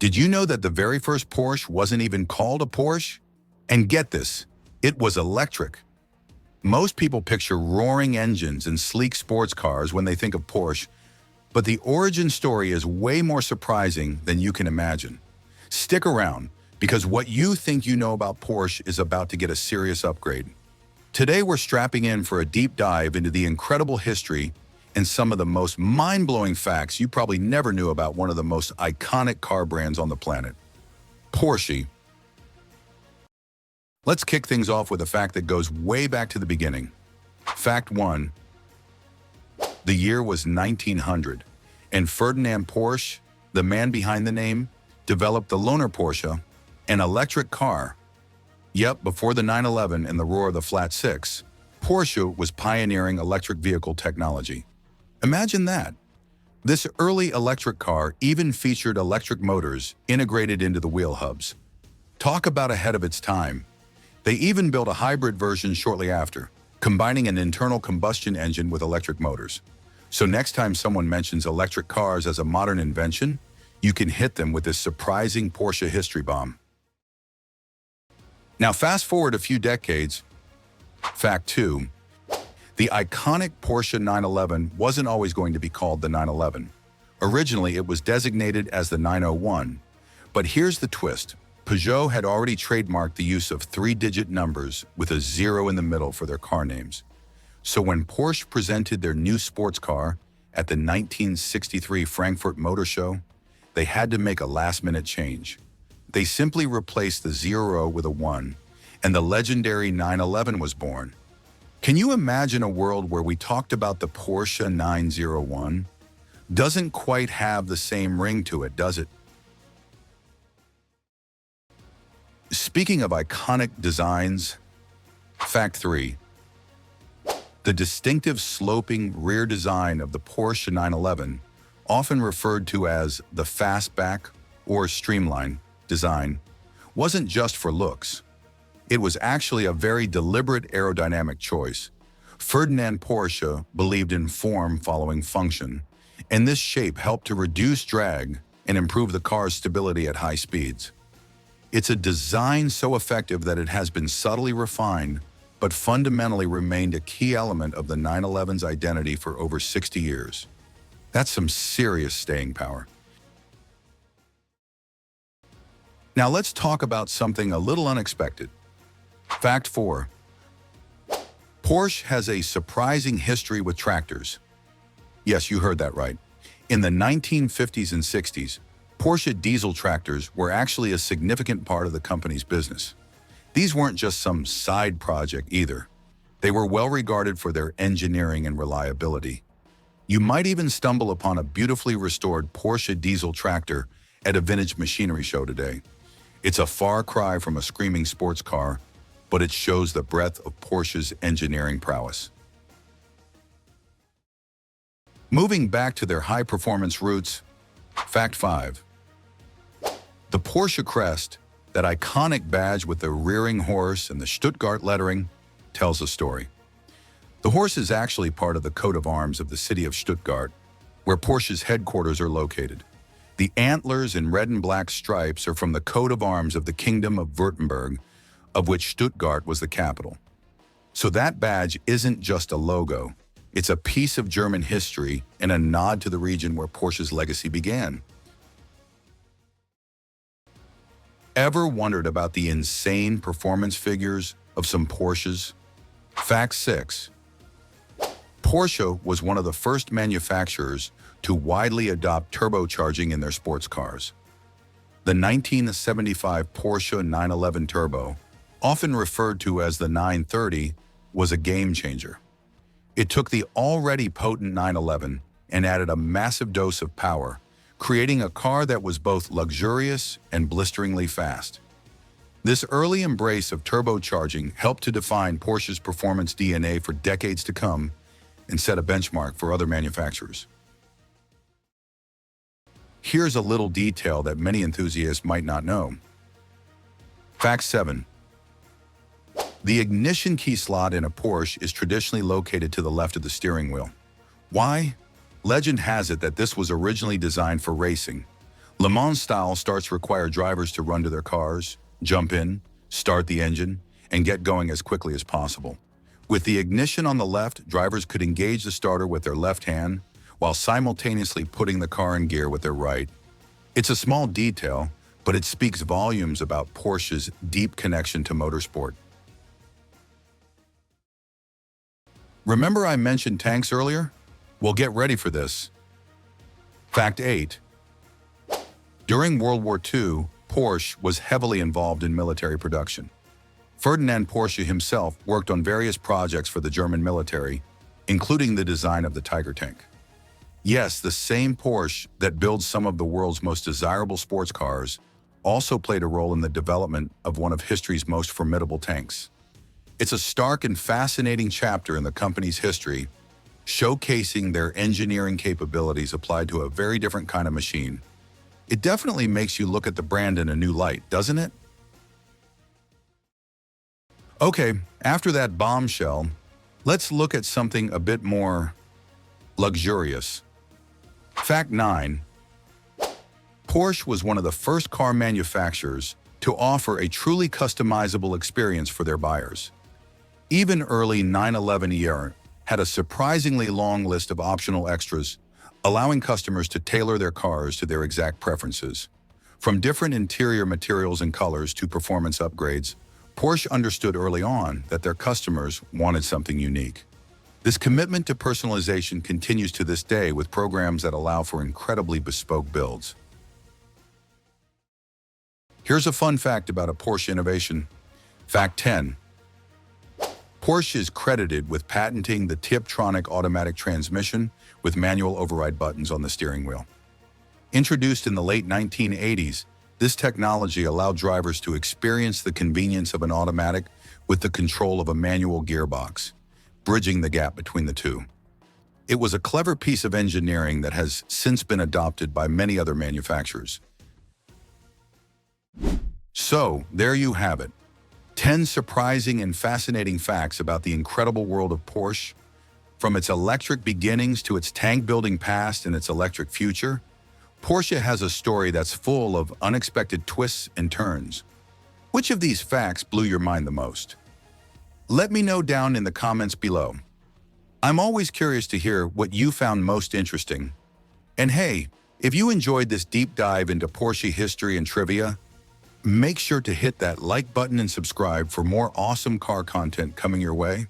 Did you know that the very first Porsche wasn't even called a Porsche? And get this, it was electric. Most people picture roaring engines and sleek sports cars when they think of Porsche, but the origin story is way more surprising than you can imagine. Stick around, because what you think you know about Porsche is about to get a serious upgrade. Today we're strapping in for a deep dive into the incredible history and some of the most mind-blowing facts you probably never knew about one of the most iconic car brands on the planet, Porsche. Let's kick things off with a fact that goes way back to the beginning. Fact 1. The year was 1900, and Ferdinand Porsche, the man behind the name, developed the loaner Porsche, an electric car. Yep, before the 911 and the roar of the Flat Six, Porsche was pioneering electric vehicle technology. Imagine that. This early electric car even featured electric motors integrated into the wheel hubs. Talk about ahead of its time. They even built a hybrid version shortly after, combining an internal combustion engine with electric motors. So next time someone mentions electric cars as a modern invention, you can hit them with this surprising Porsche history bomb. Now fast forward a few decades. Fact 2. The iconic Porsche 911 wasn't always going to be called the 911. Originally, it was designated as the 901. But here's the twist. Peugeot had already trademarked the use of 3-digit numbers with a 0 in the middle for their car names. So when Porsche presented their new sports car at the 1963 Frankfurt Motor Show, they had to make a last-minute change. They simply replaced the 0 with a 1, and the legendary 911 was born. Can you imagine a world where we talked about the Porsche 901? Doesn't quite have the same ring to it, does it? Speaking of iconic designs, fact 3. The distinctive sloping rear design of the Porsche 911, often referred to as the fastback or streamline design, wasn't just for looks. It was actually a very deliberate aerodynamic choice. Ferdinand Porsche believed in form following function, and this shape helped to reduce drag and improve the car's stability at high speeds. It's a design so effective that it has been subtly refined, but fundamentally remained a key element of the 911's identity for over 60 years. That's some serious staying power. Now let's talk about something a little unexpected. Fact 4. Porsche has a surprising history with tractors. Yes, you heard that right. In the 1950s and 60s, Porsche diesel tractors were actually a significant part of the company's business. These weren't just some side project either. They were well regarded for their engineering and reliability. You might even stumble upon a beautifully restored Porsche diesel tractor at a vintage machinery show today. It's a far cry from a screaming sports car, but it shows the breadth of Porsche's engineering prowess. Moving back to their high-performance roots, fact 5. The Porsche crest, that iconic badge with the rearing horse and the Stuttgart lettering, tells a story. The horse is actually part of the coat of arms of the city of Stuttgart, where Porsche's headquarters are located. The antlers and red and black stripes are from the coat of arms of the Kingdom of Württemberg, of which Stuttgart was the capital. So that badge isn't just a logo. It's a piece of German history and a nod to the region where Porsche's legacy began. Ever wondered about the insane performance figures of some Porsches? Fact 6. Porsche was one of the first manufacturers to widely adopt turbocharging in their sports cars. The 1975 Porsche 911 Turbo, often referred to as the 930, was a game changer. It took the already potent 911 and added a massive dose of power, creating a car that was both luxurious and blisteringly fast. This early embrace of turbocharging helped to define Porsche's performance DNA for decades to come and set a benchmark for other manufacturers. Here's a little detail that many enthusiasts might not know. Fact 7. The ignition key slot in a Porsche is traditionally located to the left of the steering wheel. Why? Legend has it that this was originally designed for racing. Le Mans style starts require drivers to run to their cars, jump in, start the engine, and get going as quickly as possible. With the ignition on the left, drivers could engage the starter with their left hand while simultaneously putting the car in gear with their right. It's a small detail, but it speaks volumes about Porsche's deep connection to motorsport. Remember I mentioned tanks earlier? Well, get ready for this. Fact 8. During World War II, Porsche was heavily involved in military production. Ferdinand Porsche himself worked on various projects for the German military, including the design of the Tiger tank. Yes, the same Porsche that builds some of the world's most desirable sports cars also played a role in the development of one of history's most formidable tanks. It's a stark and fascinating chapter in the company's history, showcasing their engineering capabilities applied to a very different kind of machine. It definitely makes you look at the brand in a new light, doesn't it? Okay, after that bombshell, let's look at something a bit more luxurious. Fact 9. Porsche was one of the first car manufacturers to offer a truly customizable experience for their buyers. Even early 911 era had a surprisingly long list of optional extras, allowing customers to tailor their cars to their exact preferences. From different interior materials and colors to performance upgrades, Porsche understood early on that their customers wanted something unique. This commitment to personalization continues to this day with programs that allow for incredibly bespoke builds. Here's a fun fact about a Porsche innovation. Fact 10. Porsche is credited with patenting the Tiptronic automatic transmission with manual override buttons on the steering wheel. Introduced in the late 1980s, this technology allowed drivers to experience the convenience of an automatic with the control of a manual gearbox, bridging the gap between the two. It was a clever piece of engineering that has since been adopted by many other manufacturers. So, there you have it. 10 surprising and fascinating facts about the incredible world of Porsche. From its electric beginnings to its tank-building past and its electric future, Porsche has a story that's full of unexpected twists and turns. Which of these facts blew your mind the most? Let me know down in the comments below. I'm always curious to hear what you found most interesting. And hey, if you enjoyed this deep dive into Porsche history and trivia, make sure to hit that like button and subscribe for more awesome car content coming your way.